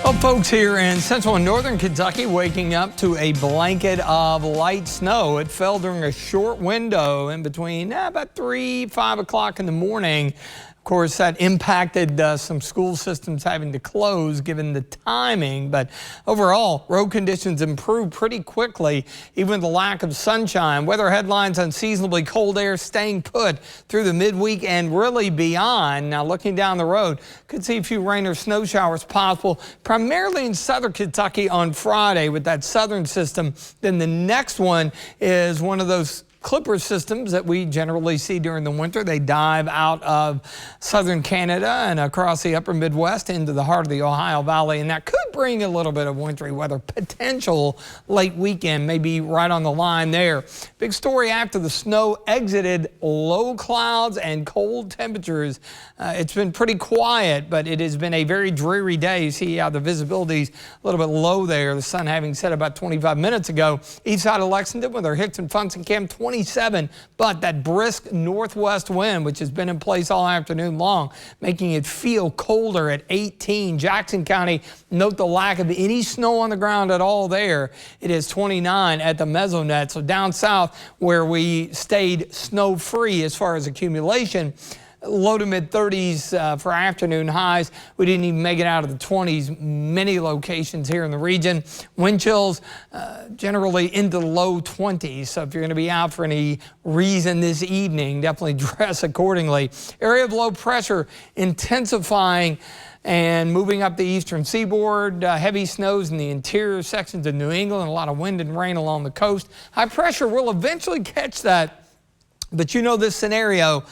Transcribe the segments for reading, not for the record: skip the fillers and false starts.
Well, folks here in central and northern Kentucky waking up to a blanket of light snow. It fell during a short window in between about 5 o'clock in the morning. Of course, that impacted some school systems having to close given the timing. But overall, road conditions improved pretty quickly, even with the lack of sunshine. Weather headlines: unseasonably cold air staying put through the midweek and really beyond. Now, looking down the road, could see a few rain or snow showers possible, primarily in southern Kentucky on Friday with that southern system. Then the next one is one of those Clipper systems that we generally see during the winter. They dive out of southern Canada and across the upper Midwest into the heart of the Ohio Valley, and that could bring a little bit of wintry weather potential late weekend, maybe right on the line there. Big story after the snow exited: low clouds and cold temperatures. It's been pretty quiet, but it has been a very dreary day. You see how the visibility's a little bit low there. The sun having set about 25 minutes ago. East side of Lexington with our Hicks and Funson Cam 27, but that brisk northwest wind, which has been in place all afternoon long, making it feel colder at 18. Jackson County, note the lack of any snow on the ground at all there. It is 29 at the Mesonet. So down south, where we stayed snow-free as far as accumulation, low to mid 30s for afternoon highs. We didn't even make it out of the 20s. Many locations here in the region. Wind chills generally into the low 20s. So if you're going to be out for any reason this evening, definitely dress accordingly. Area of low pressure intensifying and moving up the eastern seaboard. Heavy snows in the interior sections of New England. A lot of wind and rain along the coast. High pressure will eventually catch that. But you know this scenario.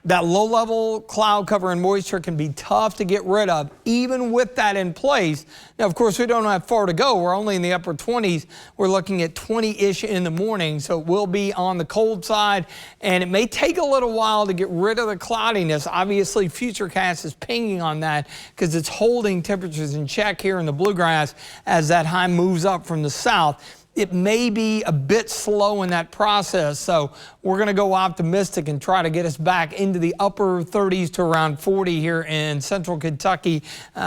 That low-level cloud cover and moisture can be tough to get rid of, even with that in place. Now, of course, we don't have far to go. We're only in the upper 20s. We're looking at 20-ish in the morning, so it will be on the cold side, and it may take a little while to get rid of the cloudiness. Obviously, Futurecast is pinging on that because it's holding temperatures in check here in the bluegrass as that high moves up from the south. It may be a bit slow in that process, so we're going to go optimistic and try to get us back into the upper 30s to around 40 here in central Kentucky,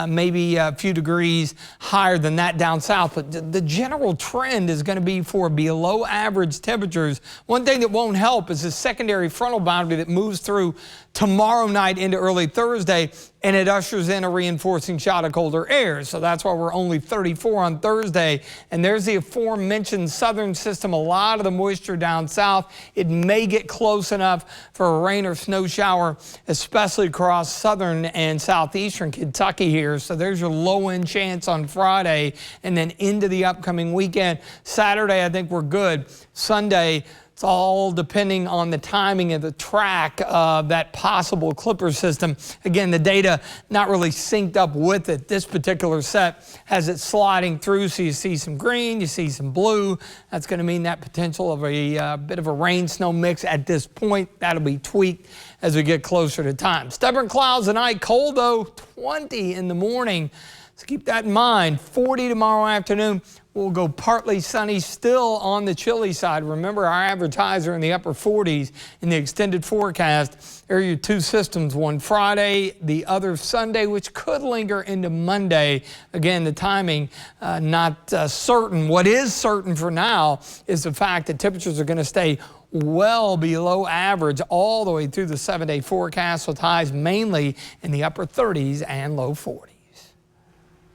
maybe a few degrees higher than that down south. But the general trend is going to be for below average temperatures. One thing that won't help is the secondary frontal boundary that moves through tomorrow night into early Thursday, and it ushers in a reinforcing shot of colder air. So that's why we're only 34 on Thursday. And there's the aforementioned southern system, a lot of the moisture down south. It may get close enough for a rain or snow shower, especially across southern and southeastern Kentucky here. So there's your low end chance on Friday, and then into the upcoming weekend. Saturday, I think we're good. Sunday, it's all depending on the timing of the track of that possible Clipper system. Again, the data not really synced up with it. This particular set has it sliding through, so you see some green, you see some blue. That's going to mean that potential of a bit of a rain-snow mix at this point. That'll be tweaked as we get closer to time. Stubborn clouds tonight, cold though, 20 in the morning. So keep that in mind. 40 tomorrow afternoon. We'll go partly sunny, still on the chilly side. Remember, our average highs are in the upper 40s in the extended forecast. There are your two systems, one Friday, the other Sunday, which could linger into Monday. Again, the timing not certain. What is certain for now is the fact that temperatures are going to stay well below average all the way through the 7-day forecast, with highs mainly in the upper 30s and low 40s.